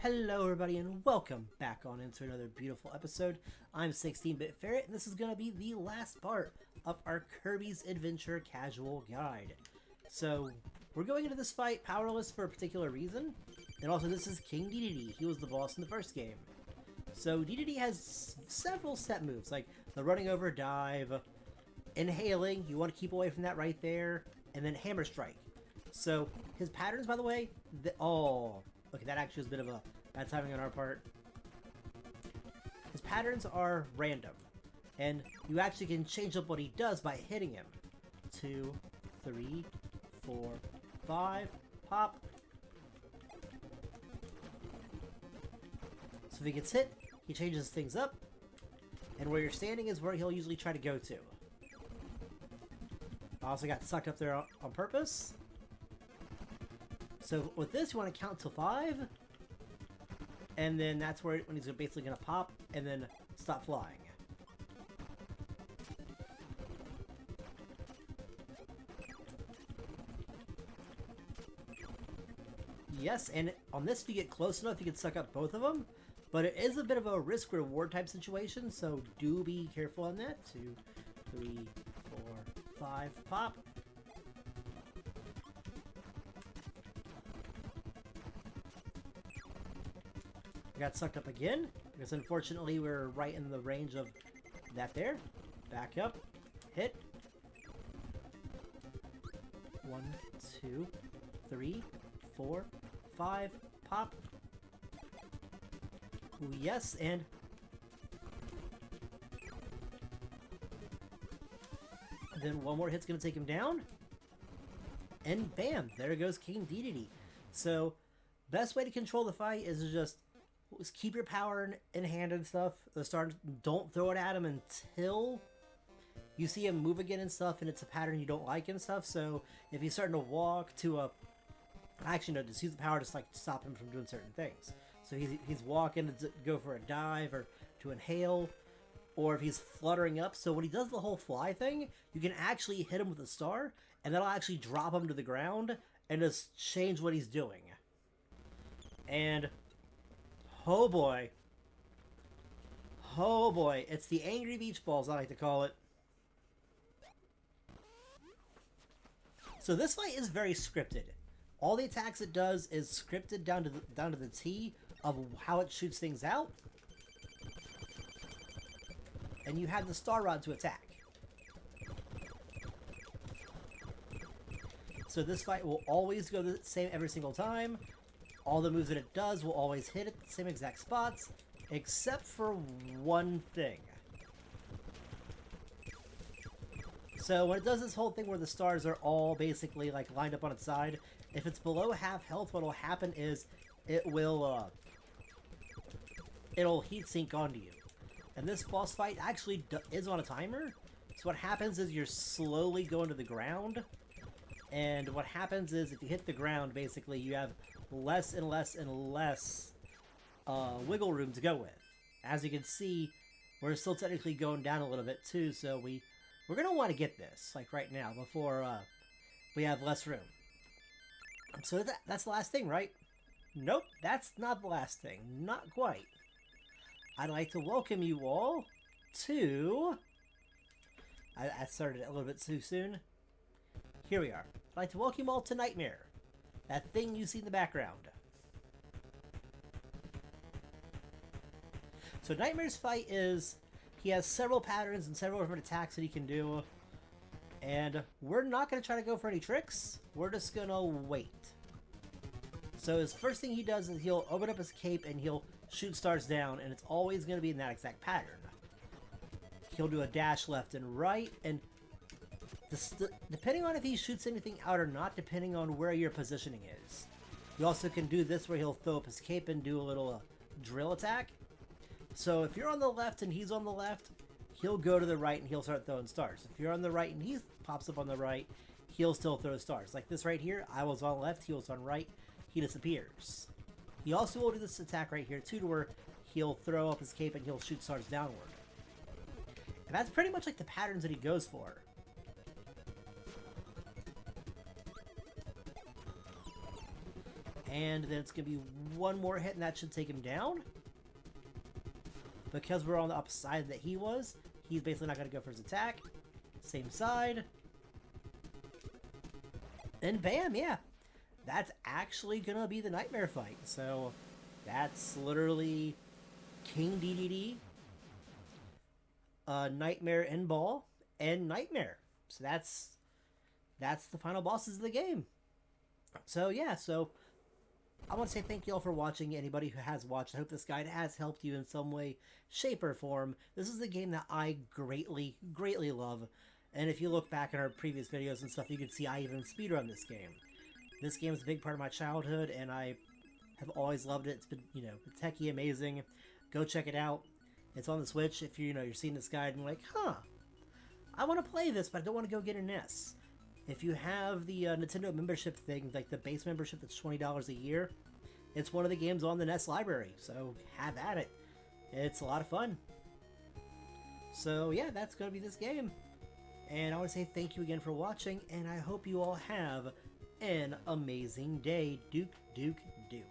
Hello everybody and welcome back on into another beautiful episode. I'm 16-Bit Ferret and this is going to be the last part of our Kirby's Adventure Casual Guide. So, we're going into this fight powerless for a particular reason, and also this is King Dedede. He was the boss in the first game. So Dedede has several set moves, like the running over dive, inhaling, you want to keep away from that right there, and then hammer strike. So, his patterns, by the way, okay, that actually was a bit of a bad timing on our part. His patterns are random, and you actually can change up what he does by hitting him. 2, 3, 4, 5, pop. So if he gets hit, he changes things up, and where you're standing is where he'll usually try to go to. I also got sucked up there on purpose. So with this, you want to count to 5, and then that's when he's basically going to pop, and then stop flying. Yes, and on this, if you get close enough, you can suck up both of them, but it is a bit of a risk-reward type situation, so do be careful on that. 2, 3, 4, 5, pop. I got sucked up again, because unfortunately we're right in the range of that there. Back up, hit. 1, 2, 3, 4, 5, pop. Ooh, yes, and then one more hit's gonna take him down. And bam, there goes King Dedede. So, best way to control the fight is to just keep your power in hand and stuff. Don't throw it at him until you see him move again and stuff, and it's a pattern you don't like and stuff. So if he's starting to walk to a... Actually, no, just use the power to like stop him from doing certain things. So he's walking to go for a dive or to inhale, or if he's fluttering up. So when he does the whole fly thing, you can actually hit him with a star, and that'll actually drop him to the ground and just change what he's doing. And... oh boy. Oh boy. It's the angry beach balls, I like to call it. So this fight is very scripted. All the attacks it does is scripted down to the T of how it shoots things out. And you have the star rod to attack. So this fight will always go the same every single time. All the moves that it does will always hit at the same exact spots, except for one thing. So when it does this whole thing where the stars are all basically like lined up on its side, if it's below half health, what will happen is it'll heat sink onto you. And this boss fight actually is on a timer. So what happens is you're slowly going to the ground. And what happens is if you hit the ground, basically you have less and less and less wiggle room to go with. As you can see, we're still technically going down a little bit too, so we're going to want to get this, like right now, before we have less room. So that's the last thing, right? Nope, that's not the last thing. Not quite. I'd like to welcome you all to... I started it a little bit too soon. Here we are. I'd like to welcome you all to Nightmare. That thing you see in the background. So Nightmare's fight is... he has several patterns and several different attacks that he can do. And we're not going to try to go for any tricks. We're just going to wait. So his first thing he does is he'll open up his cape and he'll shoot stars down. And it's always going to be in that exact pattern. He'll do a dash left and right. And depending on if he shoots anything out or not, depending on where your positioning is. You also can do this where he'll throw up his cape and do a little drill attack. So if you're on the left and he's on the left, he'll go to the right and he'll start throwing stars. If you're on the right and he pops up on the right, he'll still throw stars. Like this right here, I was on left, he was on right, he disappears. He also will do this attack right here too, to where he'll throw up his cape and he'll shoot stars downward. And that's pretty much like the patterns that he goes for. And then it's going to be one more hit, and that should take him down. Because we're on the opposite side that he was, he's basically not going to go for his attack. Same side. And bam, yeah. That's actually going to be the Nightmare fight. So that's literally King DDD, Nightmare End Ball, and Nightmare. So that's the final bosses of the game. So yeah, so I want to say thank you all for watching. Anybody who has watched, I hope this guide has helped you in some way, shape, or form. This is a game that I greatly, greatly love. And if you look back at our previous videos and stuff, you can see I even speedrun this game. This game is a big part of my childhood, and I have always loved it. It's been, it's techie amazing. Go check it out. It's on the Switch. If you're seeing this guide and you're like, huh, I want to play this, but I don't want to go get an S. If you have the Nintendo membership thing, like the base membership that's $20 a year, it's one of the games on the NES library, so have at it. It's a lot of fun. So yeah, that's going to be this game. And I want to say thank you again for watching, and I hope you all have an amazing day. Duke, Duke, Duke.